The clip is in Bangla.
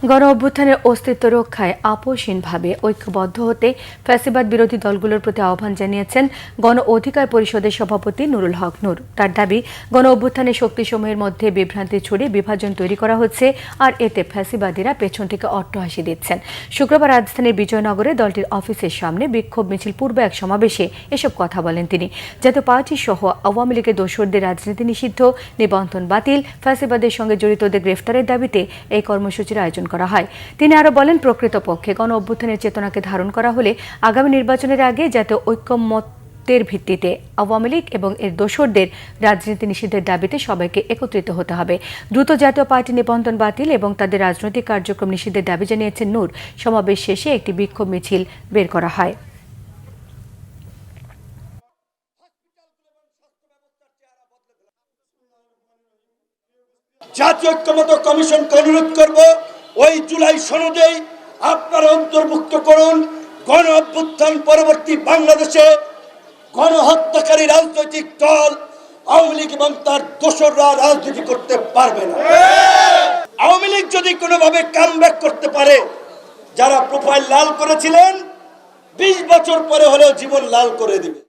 গণ অভ্যুত্থানের অস্তিত্ব রক্ষায় আপোষহীনভাবে ঐক্যবদ্ধ হতে ফ্যাসিবাদ বিরোধী দলগুলোর প্রতি আহ্বান জানিয়েছেন গণ অধিকার পরিষদের সভাপতি নুরুল হক নূর। তার দাবি, গণ অভ্যুত্থানের শক্তিসমূহের মধ্যে বিভ্রান্তি ছড়িয়ে বিভাজন তৈরি করা হচ্ছে, আর এতে ফ্যাসিবাদীরা পেছন থেকে অট্টহাসি দিচ্ছেন। শুক্রবার রাজধানীর বিজয়নগরে দলটির অফিসের সামনে বিক্ষোভ মিছিল পূর্বে এক সমাবেশে এসব কথা বলেন তিনি। জাতীয় পার্টি সহ আওয়ামী লীগের দোসরদের রাজনীতি নিষিদ্ধ, নিবন্ধন বাতিল, ফ্যাসিবাদের সঙ্গে জড়িতদের গ্রেফতারের দাবিতে এই কর্মসূচির আয়োজন করা হয়। তিনি আরো বলেন, প্রকৃতপক্ষে গণ অভ্যুত্থানের চেতনাকে ধারণ করা হলে আগামী নির্বাচনের আগে জাতীয় ঐকমত্যের ভিত্তিতে আওয়ামী লীগ এবং এর দোসরদের রাজনীতি নিষিদ্ধের দাবিতে সবাইকে একত্রিত হতে হবে। দ্রুত জাতীয় পার্টি নিবন্ধন বাতিল এবং তাদের রাজনৈতিক কার্যক্রম নিষিদ্ধের দাবি জানিয়েছেন নূর। সমাবেশ শেষে একটি বিক্ষোভ মিছিল বের করা হয়। জাতীয় ঐক্যমত্য কমিশনকে অনুরোধ করব, ওই জুলাই সনদেই আপনারা অন্তর্ভুক্ত করুন, গণ অভ্যুত্থান পরবর্তী বাংলাদেশে গণহত্যাকারী রাজনৈতিক দল আওয়ামী লীগ এবং তার দোসররা রাজনীতি করতে পারবে না। আওয়ামী লীগ যদি কোনোভাবে কামব্যাক করতে পারে, যারা প্রোফাইল লাল করেছিলেন 20 বছর পরে হলেও জীবন লাল করে দিবে।